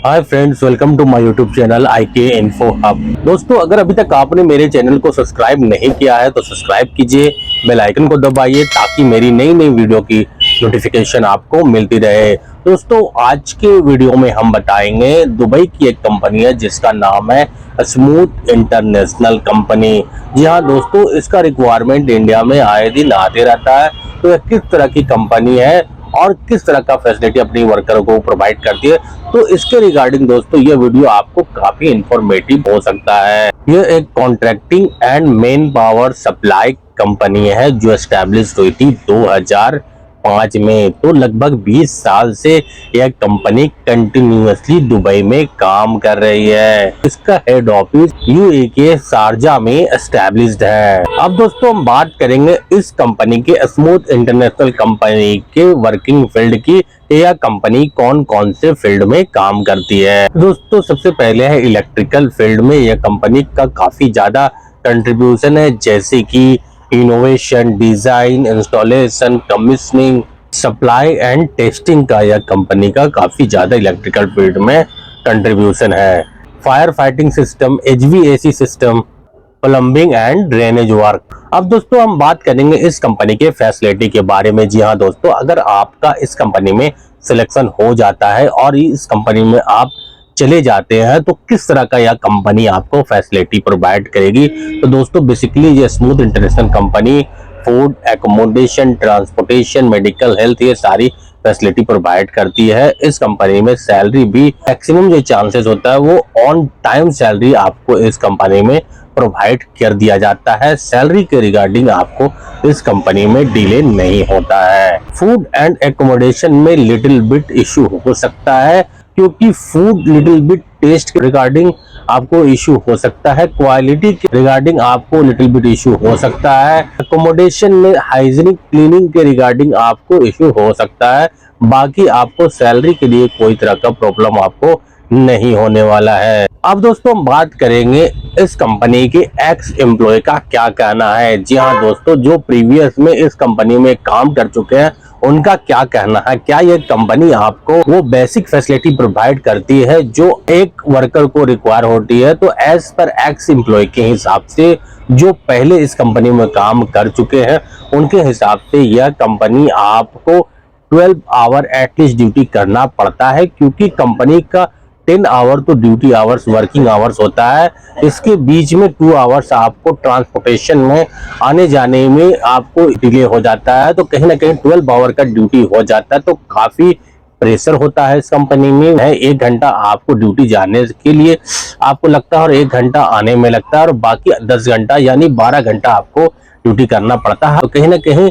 Hi friends, welcome to my YouTube channel IK info hub. दोस्तों, अगर अभी तक आपने मेरे चैनल को सब्सक्राइब नहीं किया है तो सब्सक्राइब कीजिए, बेल आइकन को दबाइए ताकि मेरी नई नई वीडियो की नोटिफिकेशन आपको मिलती रहे। दोस्तों, आज के वीडियो में हम बताएंगे दुबई की एक कंपनी है जिसका नाम है स्मूथ इंटरनेशनल कंपनी। जी हाँ दोस्तों, इसका रिक्वायरमेंट इंडिया में आए दिन आते रहता है। तो यह किस तरह की कंपनी है और किस तरह का फैसिलिटी अपनी वर्करों को प्रोवाइड करती है, तो इसके रिगार्डिंग दोस्तों ये वीडियो आपको काफी इंफॉर्मेटिव हो सकता है। ये एक contracting and main power supply company है जो एस्टैब्लिश हुई थी 2005 में। तो लगभग 20 साल से यह कंपनी कंटिन्यूअसली दुबई में काम कर रही है। इसका हेड ऑफिस UAE के शारजा में एस्टैब्लिश्ड है। अब दोस्तों हम बात करेंगे इस कंपनी के स्मूथ इंटरनेशनल कंपनी के वर्किंग फील्ड की। यह कंपनी कौन कौन से फील्ड में काम करती है। दोस्तों, सबसे पहले है इलेक्ट्रिकल फील्ड में यह कंपनी का काफी ज्यादा कंट्रीब्यूशन है, जैसे कि innovation, design, installation, commissioning, supply and testing का यह कंपनी का काफी ज्यादा इलेक्ट्रिकल फील्ड में कंट्रीब्यूशन है। Fire fighting system, HVAC system, plumbing and drainage work. अब दोस्तों हम बात करेंगे इस कंपनी के फैसिलिटी के बारे में। जी हाँ दोस्तों, अगर आपका इस कंपनी में सिलेक्शन हो जाता है और इस कंपनी में आप चले जाते हैं तो किस तरह का यह कंपनी आपको फैसिलिटी प्रोवाइड करेगी। तो दोस्तों बेसिकली ये smooth international company food, accommodation, transportation, medical health, ये सारी फैसिलिटी प्रोवाइड करती है। इस कंपनी में सैलरी भी मैक्सिमम जो चांसेस होता है वो ऑन टाइम सैलरी आपको इस कंपनी में प्रोवाइड कर दिया जाता है। सैलरी के रिगार्डिंग आपको इस कंपनी में डिले नहीं होता है। फूड एंड एकोमोडेशन में लिटिल बिट इश्यू हो सकता है, क्योंकि फूड लिटिल बिट टेस्ट के रिगार्डिंग आपको इश्यू हो सकता है, क्वालिटी के रिगार्डिंग आपको लिटिल बिट इश्यू हो सकता है, एकोमोडेशन में हाइजीनिक क्लीनिंग के रिगार्डिंग आपको इश्यू हो सकता है। बाकी आपको सैलरी के लिए कोई तरह का प्रॉब्लम आपको नहीं होने वाला है। अब दोस्तों हम बात करेंगे इस कंपनी के एक्स एम्प्लॉय का क्या कहना है। जी हाँ दोस्तों, जो प्रीवियस में इस कंपनी में काम कर चुके हैं उनका क्या कहना है। क्या ये कंपनी आपको वो बेसिक फैसिलिटी प्रोवाइड करती है जो एक वर्कर को रिक्वायर होती है। तो एज पर एक्स एम्प्लॉय के हिसाब से जो पहले इस कंपनी में काम कर चुके हैं उनके हिसाब से यह कंपनी आपको 12 आवर एटलीस्ट ड्यूटी करना पड़ता है, क्योंकि कंपनी का 10 आवर तो ड्यूटी आवर्स, वर्किंग आवर्स होता है। इसके बीच में 2 आवर्स आपको ट्रांसपोर्टेशन में आने जाने में आपको डिले हो जाता है। तो कहीं ना कहीं 12 आवर का ड्यूटी हो जाता है। तो काफी प्रेशर होता है इस कंपनी में। 1 घंटा आपको ड्यूटी जाने के लिए आपको लगता है और 1 घंटा आने में लगता है, और बाकी 10 घंटा यानी 12 घंटा आपको ड्यूटी करना पड़ता है। तो कहीं ना कहीं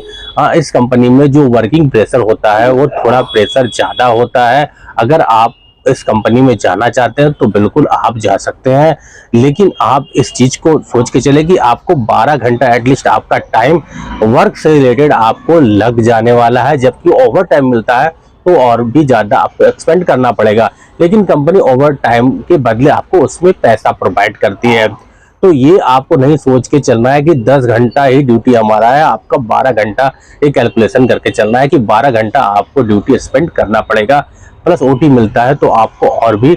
इस कंपनी में जो वर्किंग प्रेशर होता है वो थोड़ा प्रेशर ज्यादा होता है। अगर आप इस कंपनी में जाना चाहते हैं तो बिल्कुल आप जा सकते हैं, लेकिन आप इस चीज को सोच के चले कि आपको 12 घंटा एटलीस्ट आपका टाइम वर्क से रिलेटेड आपको लग जाने वाला है। जबकि ओवर टाइम मिलता है तो और भी ज्यादा आपको एक्सपेंड करना पड़ेगा, लेकिन कंपनी ओवर टाइम के बदले आपको उसमें पैसा प्रोवाइड करती है। तो ये आपको नहीं सोच के चलना है कि 10 घंटा ही ड्यूटी हमारा है, आपका 12 घंटा एक कैलकुलेशन करके चलना है कि 12 घंटा आपको ड्यूटी स्पेंड करना पड़ेगा, प्लस OT मिलता है तो आपको और भी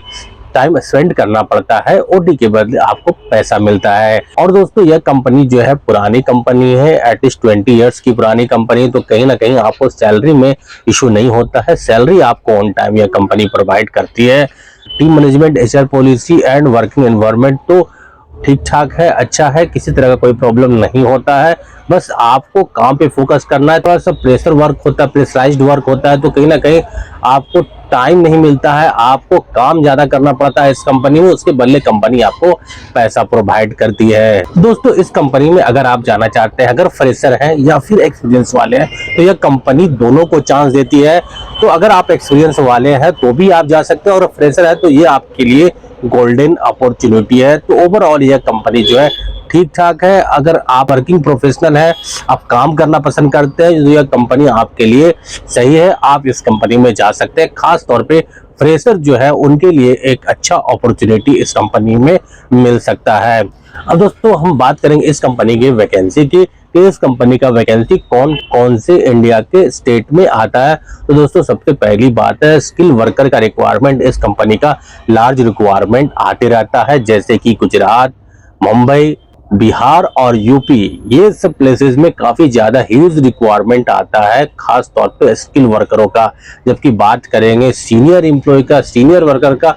टाइम स्पेंड करना पड़ता है। OT के बदले आपको पैसा मिलता है। और दोस्तों यह कंपनी जो है पुरानी कंपनी है, एटलीस्ट 20 ईयर्स की पुरानी कंपनी, तो कहीं ना कहीं आपको सैलरी में इशू नहीं होता है। सैलरी आपको ऑन टाइम यह कंपनी प्रोवाइड करती है। Team management, HR policy and working environment तो ठीक ठाक है, अच्छा है, किसी तरह का कोई प्रॉब्लम नहीं होता है। बस आपको काम पे फोकस करना है। थोड़ा सा प्रेशर वर्क होता है, प्रेशराइज्ड वर्क होता है, तो कहीं ना कहीं आपको टाइम नहीं मिलता है, आपको काम ज्यादा करना पड़ता है इस कंपनी में। उसके बदले कंपनी आपको पैसा प्रोवाइड करती है। दोस्तों इस कंपनी में अगर आप जाना चाहते हैं, अगर फ्रेशर हैं या फिर एक्सपीरियंस वाले हैं, तो यह कंपनी दोनों को चांस देती है। तो अगर आप एक्सपीरियंस वाले हैं तो भी आप जा सकते हैं, और फ्रेशर है तो ये आपके लिए गोल्डन अपॉर्चुनिटी है। तो ओवरऑल यह कंपनी जो है ठीक ठाक है। अगर आप वर्किंग प्रोफेशनल है, आप काम करना पसंद करते हैं, तो यह कंपनी आपके लिए सही है, आप इस कंपनी में जा सकते हैं। खास तौर पे फ्रेशर जो है उनके लिए एक अच्छा अपॉर्चुनिटी इस कंपनी में मिल सकता है। अब दोस्तों हम बात करेंगे इस कंपनी की वैकेंसी की कि इस कंपनी का वैकेंसी कौन कौन से इंडिया के स्टेट में आता है। तो दोस्तों सबसे पहली बात है, स्किल वर्कर का रिक्वायरमेंट इस कंपनी का लार्ज रिक्वायरमेंट आते रहता है, जैसे कि गुजरात, मुंबई, बिहार और यूपी, ये सब प्लेसेस में काफी ज्यादा ह्यूज रिक्वायरमेंट आता है, खास तौर पे स्किल वर्करों का। जबकि बात करेंगे सीनियर एम्प्लॉय का, सीनियर वर्कर का,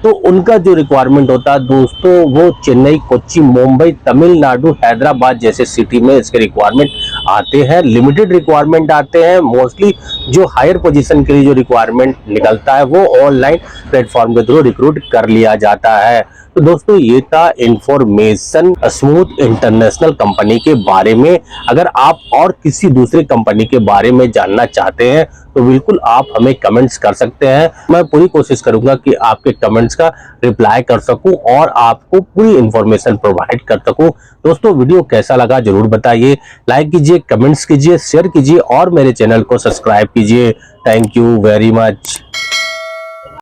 तो उनका जो रिक्वायरमेंट होता है दोस्तों, वो चेन्नई, कोच्चि, मुंबई, तमिलनाडु, हैदराबाद जैसे सिटी में इसके रिक्वायरमेंट आते हैं। लिमिटेड रिक्वायरमेंट आते हैं। मोस्टली जो हायर पोजीशन के लिए जो रिक्वायरमेंट निकलता है वो ऑनलाइन प्लेटफॉर्म के थ्रू रिक्रूट कर लिया जाता है। तो दोस्तों ये था इंफॉर्मेशन स्मूथ इंटरनेशनल कंपनी के बारे में। अगर आप और किसी दूसरी कंपनी के बारे में जानना चाहते हैं तो बिल्कुल आप हमें कमेंट्स कर सकते हैं। मैं पूरी कोशिश करूंगा कि आपके कमेंट्स का रिप्लाई कर सकूं और आपको पूरी इंफॉर्मेशन प्रोवाइड कर सकूं। दोस्तों वीडियो कैसा लगा जरूर बताइए, लाइक कीजिए, कमेंट्स कीजिए, शेयर कीजिए और मेरे चैनल को सब्सक्राइब कीजिए। Thank you very much.